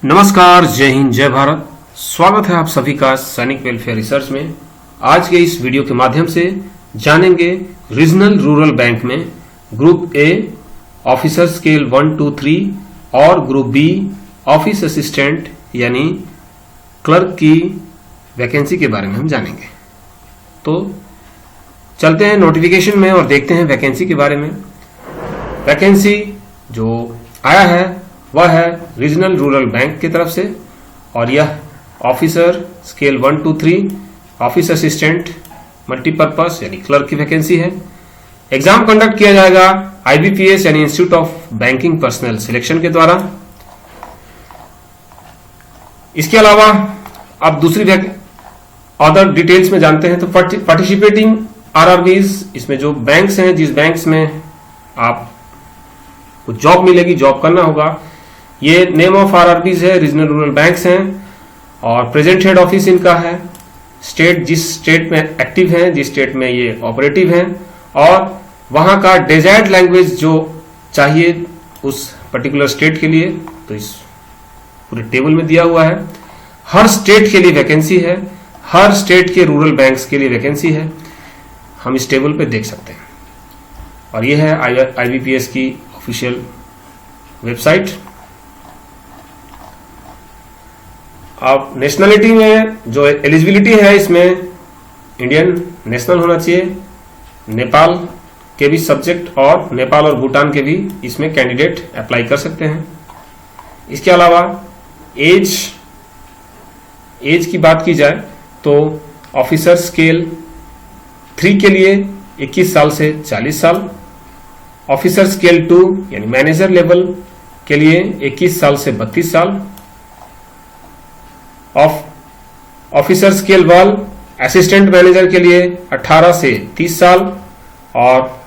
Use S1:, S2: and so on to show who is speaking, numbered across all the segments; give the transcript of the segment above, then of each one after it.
S1: नमस्कार, जय हिंद, जय भारत। स्वागत है आप सभी का सैनिक वेलफेयर रिसर्च में। आज के इस वीडियो के माध्यम से जानेंगे रीजनल रूरल बैंक में ग्रुप ए ऑफिसर स्केल 1, 2, 3 और ग्रुप बी ऑफिस असिस्टेंट यानी क्लर्क की वैकेंसी के बारे में हम जानेंगे। तो चलते हैं नोटिफिकेशन में और देखते हैं वैकेंसी के बारे में। वैकेंसी जो आया है वह है रीजनल रूरल बैंक की तरफ से और यह officer scale 1, 2, 3 office assistant multipurpose यानी क्लर्क की वैकेंसी है। एग्जाम कंडक्ट किया जाएगा IBPS यानी institute of banking personal selection के द्वारा। इसके अलावा अब दूसरी अदर डिटेल्स में जानते हैं। तो पार्टिसिपेटिंग RRBs, इसमें जो बैंक्स हैं, जिस बैंक्स में आपको जॉब मिलेगी, जॉब करना होगा, ये नेम ऑफ RRBs है, रीजनल रूरल बैंक्स हैं और प्रेजेंट हेड ऑफिस इनका है। स्टेट, जिस स्टेट में एक्टिव हैं, जिस स्टेट में ये ऑपरेटिव हैं और वहां का डिजायर्ड लैंग्वेज जो चाहिए उस पर्टिकुलर स्टेट के लिए, तो इस पूरे टेबल में दिया हुआ है। हर स्टेट के लिए वैकेंसी है, हर स्टेट के रूरल बैंक्स के लिए वैकेंसी है, हम इस टेबल पे देख सकते हैं। और ये है IBPS की ऑफिशियल वेबसाइट। अब नेशनलिटी में जो एलिजिबिलिटी है, इसमें इंडियन नेशनल होना चाहिए, नेपाल के भी सब्जेक्ट और नेपाल और भूटान के भी इसमें कैंडिडेट अप्लाई कर सकते हैं। इसके अलावा एज की बात की जाए तो ऑफिसर स्केल 3 के लिए 21 साल से 40 साल, ऑफिसर स्केल 2 यानी मैनेजर लेवल के लिए 21 साल से 32 साल, ऑफिसर स्केल 1 असिस्टेंट मैनेजर के लिए 18 से 30 साल और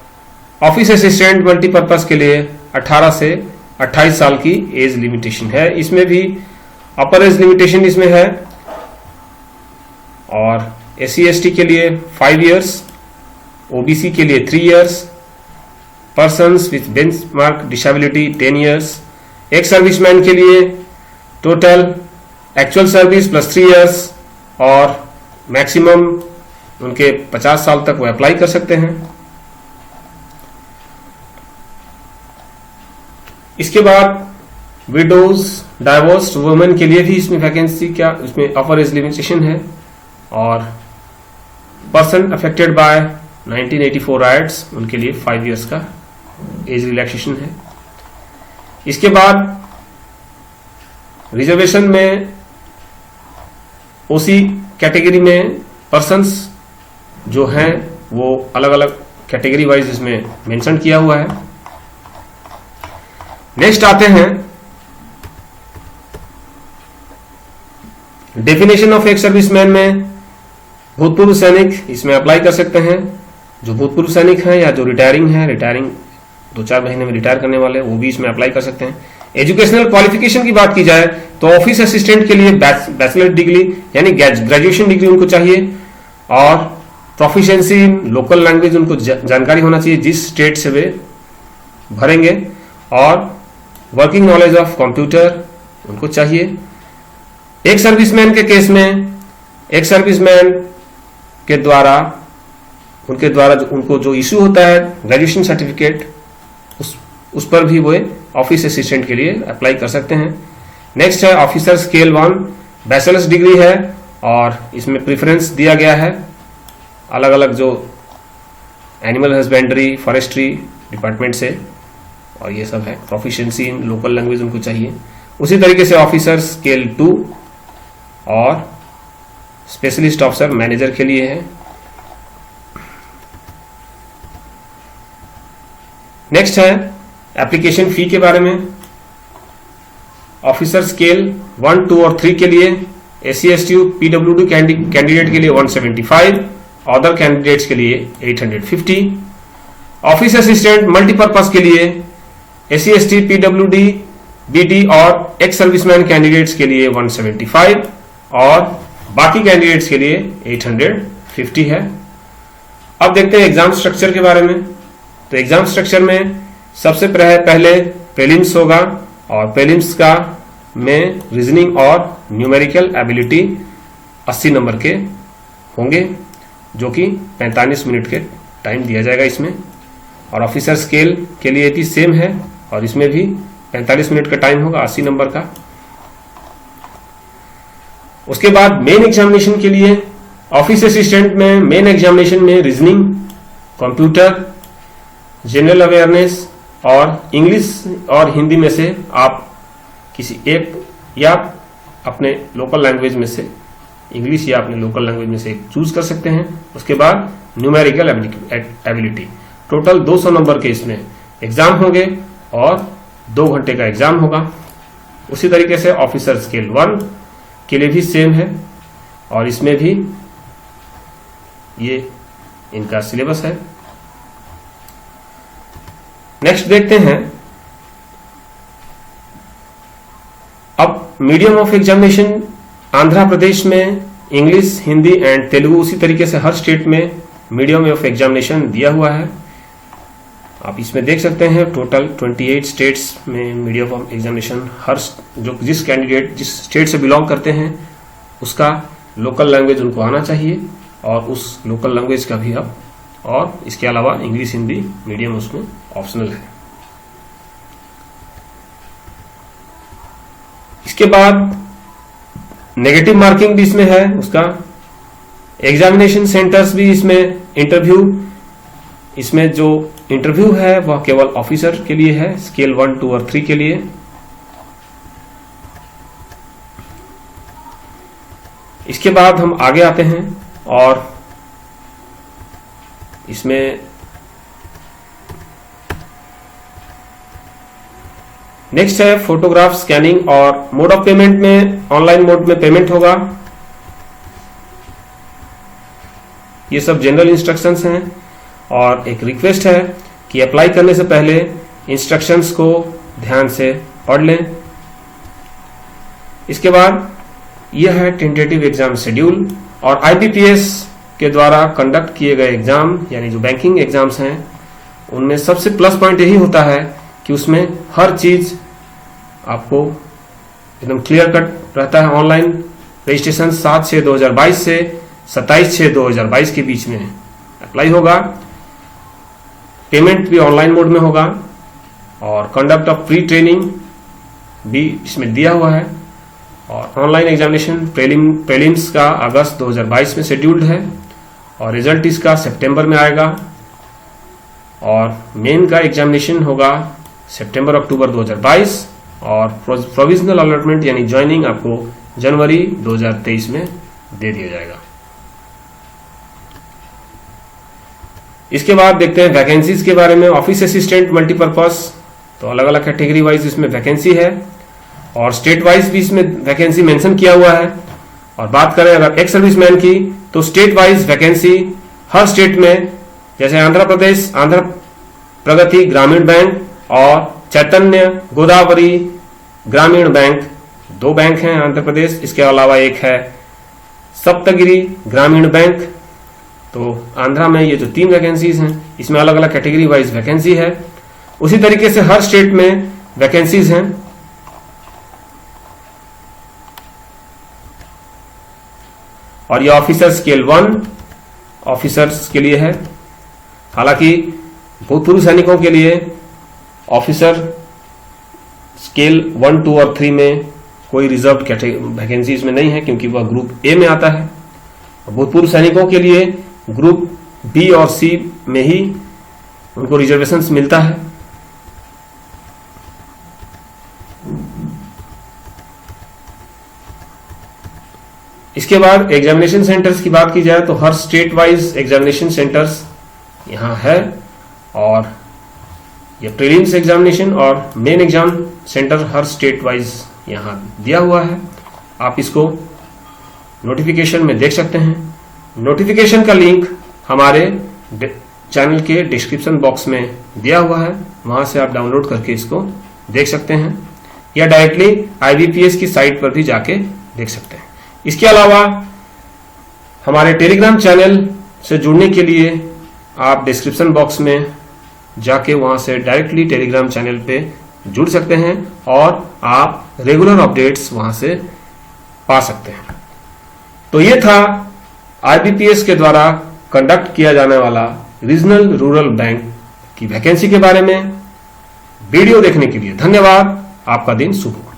S1: ऑफिस असिस्टेंट मल्टीपर्पज के लिए 18 से 28 साल की एज लिमिटेशन है। इसमें भी अपर एज लिमिटेशन इसमें है और SC/ST के लिए 5 इयर्स, OBC के लिए 3 years, persons with benchmark disability 10 years, एक सर्विसमैन के लिए total actual service plus 3 years और मैक्सिमम उनके 50 साल तक वो अप्लाई कर सकते हैं। इसके बाद विडोज डाइवोर्स्ड वुमेन के लिए भी इसमें वैकेंसी इसमें अपर एज लिमिटेशन है और पर्सन अफेक्टेड बाय 1984 राइट्स उनके लिए 5 इयर्स का एज रिलैक्सेशन है। इसके बाद रिजर्वेशन में OC कैटेगरी में पर्सन्स जो हैं वो अलग अलग कैटेगरी वाइज इसमें मेंशन किया हुआ है। नेक्स्ट आते हैं डेफिनेशन ऑफ एक सर्विसमैन में भूतपूर्व सैनिक इसमें अप्लाई कर सकते हैं। जो भूतपूर्व सैनिक हैं या जो रिटायरिंग 2-4 महीने में रिटायर करने वाले, वो भी इसमें अप्लाई कर सकते हैं। एजुकेशनल क्वालिफिकेशन की बात की जाए तो ऑफिस असिस्टेंट के लिए बैचलर डिग्री यानी ग्रेजुएशन डिग्री उनको चाहिए और प्रोफिशिएंसी इन लोकल लैंग्वेज उनको जानकारी होना चाहिए जिस स्टेट से वे भरेंगे और वर्किंग नॉलेज ऑफ कंप्यूटर उनको चाहिए। एक सर्विसमैन के केस में एक सर्विसमैन के द्वारा उनको जो इशू होता है ग्रेजुएशन सर्टिफिकेट, उस पर भी वो ऑफिस असिस्टेंट के लिए अप्लाई कर सकते हैं। नेक्स्ट है ऑफिसर स्केल 1 बैचलर्स डिग्री है और इसमें प्रेफरेंस दिया गया है अलग अलग जो एनिमल हस्बेंड्री, फॉरेस्ट्री डिपार्टमेंट से और ये सब है। प्रोफिशिएंसी इन लोकल लैंग्वेज उनको चाहिए। उसी तरीके से ऑफिसर स्केल 2 और स्पेशलिस्ट ऑफिसर मैनेजर के लिए है। नेक्स्ट है एप्लीकेशन फी के बारे में। ऑफिसर स्केल 1, 2 और 3 के लिए SC/ST PWD कैंडिडेट के लिए 175, अदर कैंडिडेट्स के लिए 850। ऑफिस असिस्टेंट मल्टीपर्पज के लिए SC/ST PWD BD और एक्स सर्विसमैन कैंडिडेट्स के लिए 175 और बाकी कैंडिडेट्स के लिए 850 है। अब देखते हैं एग्जाम स्ट्रक्चर के बारे में। तो एग्जाम स्ट्रक्चर में सबसे पहले प्रीलिम्स होगा और प्रीलिम्स का में रीजनिंग और न्यूमेरिकल एबिलिटी 80 नंबर के होंगे, जो कि 45 मिनट के टाइम दिया जाएगा इसमें। और ऑफिसर स्केल के लिए भी सेम है और इसमें भी 45 मिनट का टाइम होगा 80 नंबर का। उसके बाद मेन एग्जामिनेशन के लिए ऑफिस असिस्टेंट में मेन एग्जामिनेशन में रीजनिंग, कंप्यूटर, जनरल अवेयरनेस और इंग्लिश और हिंदी में से आप किसी एक या अपने लोकल लैंग्वेज में से इंग्लिश या अपने लोकल लैंग्वेज में से एक चूज कर सकते हैं। उसके बाद न्यूमेरिकल एबिलिटी, टोटल 200 नंबर के इसमें एग्जाम होंगे और 2 घंटे का एग्जाम होगा। उसी तरीके से ऑफिसर स्केल 1 के लिए भी सेम है और इसमें भी ये इनका सिलेबस है। नेक्स्ट देखते हैं अब medium of examination. Andhra Pradesh में इंग्लिश, हिंदी एंड तेलुगु, उसी तरीके से हर स्टेट में मीडियम ऑफ एग्जामिनेशन दिया हुआ है। आप इसमें देख सकते हैं टोटल 28 स्टेट्स में मीडियम ऑफ एग्जामिनेशन, हर जो जिस कैंडिडेट जिस स्टेट से बिलोंग करते हैं उसका लोकल लैंग्वेज उनको आना चाहिए और उस लोकल लैंग्वेज का भी अब, और इसके अलावा इंग्लिश, हिंदी मीडियम उसमें ऑप्शनल है। इसके बाद नेगेटिव मार्किंग भी इसमें है उसका। एग्जामिनेशन सेंटर्स भी इसमें इंटरव्यू, इसमें जो इंटरव्यू है वह केवल ऑफिसर के लिए है, स्केल 1, 2 और 3 के लिए। इसके बाद हम आगे आते हैं और इसमें नेक्स्ट है फोटोग्राफ स्कैनिंग और मोड ऑफ पेमेंट में ऑनलाइन मोड में पेमेंट होगा। ये सब जनरल इंस्ट्रक्शंस हैं और एक रिक्वेस्ट है कि अप्लाई करने से पहले इंस्ट्रक्शंस को ध्यान से पढ़ लें। इसके बाद यह है टेंटेटिव एग्जाम शेड्यूल और आईबीपीएस के द्वारा कंडक्ट किए गए एग्जाम, यानी जो बैंकिंग एग्जाम्स हैं उनमें सबसे प्लस पॉइंट यही होता है कि उसमें हर चीज आपको एकदम क्लियर कट रहता है। ऑनलाइन रजिस्ट्रेशन 7/6/2022 से 27/6/2022 के बीच में अप्लाई होगा। पेमेंट भी ऑनलाइन मोड में होगा और कंडक्ट ऑफ प्री ट्रेनिंग भी इसमें दिया हुआ है। और ऑनलाइन एग्जामिनेशन प्रीलिम्स का अगस्त 2022 में शेड्यूल्ड है और रिजल्ट इसका सितंबर में आएगा और मेन का एग्जामिनेशन होगा सितंबर-अक्टूबर 2022 और प्रोविजनल अलॉटमेंट यानी ज्वाइनिंग आपको जनवरी 2023 में दे दिया जाएगा। इसके बाद देखते हैं वैकेंसीज के बारे में। ऑफिस असिस्टेंट मल्टीपर्पज, तो अलग अलग कैटेगरी वाइज इसमें वैकेंसी है और स्टेट वाइज भी इसमें वैकेंसी मेंशन किया हुआ है। और बात करें अगर एक्स सर्विसमैन की तो स्टेट वाइज वैकेंसी हर स्टेट में, जैसे आंध्र प्रदेश आंध्र प्रगति ग्रामीण बैंक और चैतन्य गोदावरी ग्रामीण बैंक, 2 बैंक हैं आंध्र प्रदेश। इसके अलावा एक है सप्तगिरी ग्रामीण बैंक। तो आंध्रा में ये जो 3 वैकेंसीज हैं इसमें अलग अलग कैटेगरी वाइज वैकेंसी है। उसी तरीके से हर स्टेट में वैकेंसीज हैं। और ये ऑफिसर स्केल 1 ऑफिसर्स के लिए है। हालांकि भूतपूर्व सैनिकों के लिए ऑफिसर स्केल 1, 2 और 3 में कोई रिजर्व वैकेंसी इसमें नहीं है क्योंकि वह ग्रुप ए में आता है। भूतपूर्व सैनिकों के लिए ग्रुप बी और सी में ही उनको रिजर्वेशंस मिलता है। इसके बाद एग्जामिनेशन सेंटर्स की बात की जाए तो हर स्टेट वाइज एग्जामिनेशन सेंटर्स यहां है और ये प्रीलिम्स एग्जामिनेशन और मेन एग्जाम सेंटर हर स्टेट वाइज यहां दिया हुआ है। आप इसको नोटिफिकेशन में देख सकते हैं। नोटिफिकेशन का लिंक हमारे चैनल के डिस्क्रिप्शन बॉक्स में दिया हुआ है, वहां से आप डाउनलोड करके इसको देख सकते हैं या डायरेक्टली आईबीपीएस की साइट पर भी जाके देख सकते हैं। इसके अलावा हमारे टेलीग्राम चैनल से जुड़ने के लिए आप डिस्क्रिप्शन बॉक्स में जाके वहां से डायरेक्टली टेलीग्राम चैनल पे जुड़ सकते हैं और आप रेगुलर अपडेट्स वहां से पा सकते हैं। तो ये था आईबीपीएस के द्वारा कंडक्ट किया जाने वाला रीजनल रूरल बैंक की वैकेंसी के बारे में। वीडियो देखने के लिए धन्यवाद। आपका दिन शुभ हो।